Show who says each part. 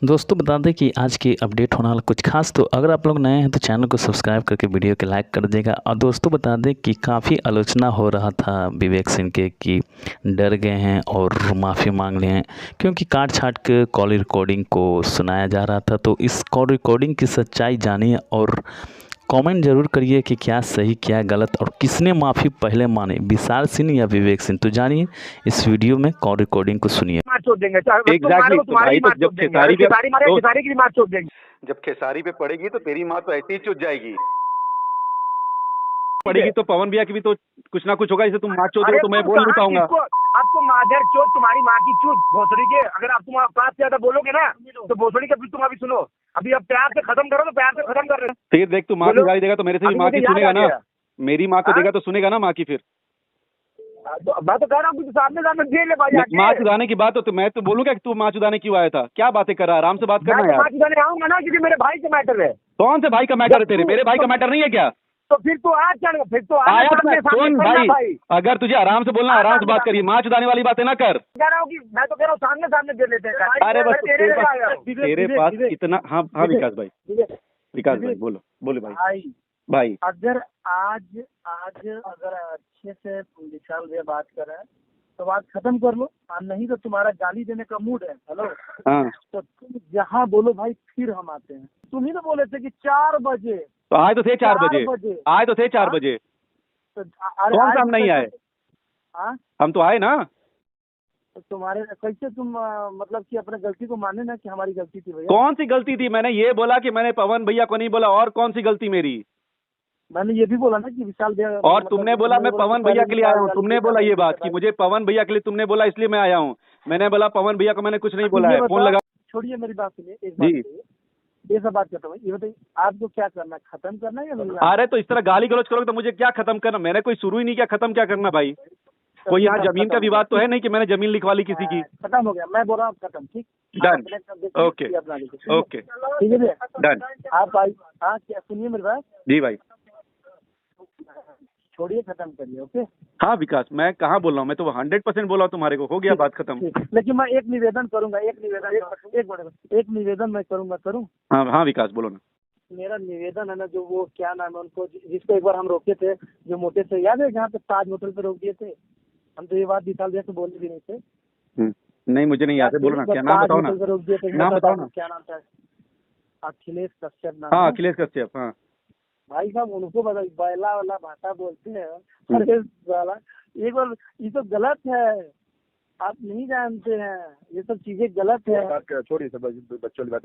Speaker 1: दोस्तों बता दें कि आज की अपडेट होने वाला कुछ खास। तो अगर आप लोग नए हैं तो चैनल को सब्सक्राइब करके वीडियो को लाइक कर देगा। और दोस्तों बता दें कि काफ़ी आलोचना हो रहा था विवेक सिंह के कि डर गए हैं और माफ़ी मांग लिए हैं, क्योंकि काट छाट के कॉल रिकॉर्डिंग को सुनाया जा रहा था। तो इस कॉल रिकॉर्डिंग की सच्चाई जानिए और कमेंट जरूर करिए कि क्या सही क्या गलत और किसने माफ़ी पहले माने, विशाल सिंह या विवेक सिंह। तो जानिए इस वीडियो में कॉल रिकॉर्डिंग को सुनिए।
Speaker 2: मार चोट देंगे
Speaker 3: एग्जैक्टली। तो भाई तो जब खेसारी पे
Speaker 2: खेसारी की भी मार चोट देंगे।
Speaker 3: जब खेसारी पे पड़ेगी तो तेरी माँ तो ऐसे ही चुट जाएगी। पड़ेगी तो पवन भैया की भी तो कुछ ना कुछ होगा। इसे तुम मार चोट दो तो मैं बोल नहीं पाऊंगा।
Speaker 2: आपको माधर चोट तुम्हारी माँ की चूत भोसड़ी के, अगर आप तुम पास से ज्यादा बोलोगे ना तो भोसड़ी का तुम अभी सुनो। अभी अब प्यार से खत्म करो तो प्यार से खत्म कर रहे हैं।
Speaker 3: फिर देख तू माँ की गाली देगा तो मेरे से भी माँ की सुनेगा ना। मेरी माँ को देगा तो सुनेगा ना माँ की। फिर
Speaker 2: मैं तो कह रहा हूँ सामने सामने दे ले भाई।
Speaker 3: माँ चुदाने की बात हो तो मैं तो बोलूंगा कि तू माँ चुदाने क्यों आया था। क्या बातें कर रहा है, आराम से बात करना यार।
Speaker 2: माँ चुदाने आऊंगा ना क्योंकि मेरे भाई का मैटर है।
Speaker 3: कौन से भाई का मैटर है तेरे? मेरे भाई का मैटर नहीं है क्या?
Speaker 2: तो फिर तो आज चढ़ फिर तो
Speaker 3: आया तो सुन भाई, अगर तुझे आराम से बोलना आराम से बात करिए, माँ चुदाने वाली बातें ना कर।
Speaker 2: कह रहा हूँ कि मैं तो कह रहा हूँ सामने सामने दे लेते हैं।
Speaker 3: अरे बस तेरे पास इतना। हाँ हाँ विकास भाई, विकास भाई बोलो बोलो भाई। भाई
Speaker 2: अगर आज अगर अच्छे से विशाल भैया बात कर रहे हैं तो बात खत्म कर लो, और नहीं तो तुम्हारा गाली देने का मूड है। हेलो
Speaker 3: हाँ,
Speaker 2: तो तुम जहाँ बोलो भाई फिर हम आते हैं। तुम ही तो बोले थे कि 4 बजे।
Speaker 3: तो आए तो थे 4 बजे, आए तो थे 4 बजे।
Speaker 2: तो
Speaker 3: कौन सा हम नहीं आए? हम तो आए ना।
Speaker 2: तो तुम्हारे कैसे तुम मतलब कि अपने गलती को माने ना कि हमारी गलती थी भैया।
Speaker 3: कौन सी गलती थी? मैंने ये बोला कि मैंने पवन भैया को नहीं बोला। और कौन सी गलती मेरी?
Speaker 2: मैंने ये भी बोला ना कि विशाल भैया।
Speaker 3: और तुमने बोला मैं पवन भैया के लिए आया हूँ। तुमने बोला ये बात कि मुझे पवन भैया के लिए तुमने बोला इसलिए मैं आया हूँ। मैंने बोला पवन भैया को मैंने कुछ नहीं बोला है। फोन लगा।
Speaker 2: छोड़िए मेरी बात सुनिए एक बात। ये सब बात करता हूँ, ये बताइए आपको क्या करना, खत्म करना है या नहीं?
Speaker 3: अरे तो इस तरह गाली गलौज करोगे तो मुझे क्या खत्म करना? मैंने कोई शुरू ही नहीं किया, खत्म क्या करना भाई? कोई यहाँ जमीन का विवाद तो है नहीं कि मैंने जमीन लिखवा ली किसी की।
Speaker 2: खत्म हो गया, मैं बोल रहा हूँ खत्म। ठीक,
Speaker 3: डन, ओके ओके,
Speaker 2: ठीक है
Speaker 3: डन।
Speaker 2: आप आई। हाँ क्या, सुनिए मेरी बात।
Speaker 3: जी भाई
Speaker 2: छोड़िए, खत्म करिए। ओके।
Speaker 3: हाँ विकास, मैं कहाँ बोल रहा हूँ? मैं तो 100% बोला हूँ तुम्हारे को। हो गया बात खत्म।
Speaker 2: लेकिन मैं एक निवेदन करूंगा, एक निवेदन मैं करूँ।
Speaker 3: हाँ हाँ विकास बोलो ना।
Speaker 2: मेरा निवेदन है ना, जो वो क्या नाम है उनको, जिसको एक बार हम रोके थे, जो मोटे से, याद है जहाँ पे ताज होटल पे रोक दिए थे हम? तो ये बात विशाल भैया से बोले भी नहीं थे।
Speaker 3: नहीं मुझे नहीं याद है, बोलो ना। क्या नाम बताओ ना,
Speaker 2: रोक दिए थे।
Speaker 3: नाम बताओ ना।
Speaker 2: क्या नाम था? अखिलेश कश्यप नाम।
Speaker 3: हाँ अखिलेश कश्यप। हाँ
Speaker 2: भाई साहब उनको बैला वाला भाषा बोलते हैं। अरे साला, एक बार ये तो गलत है, आप नहीं जानते हैं, ये सब चीजें गलत है।
Speaker 4: छोड़िए सब बच्चों की बात।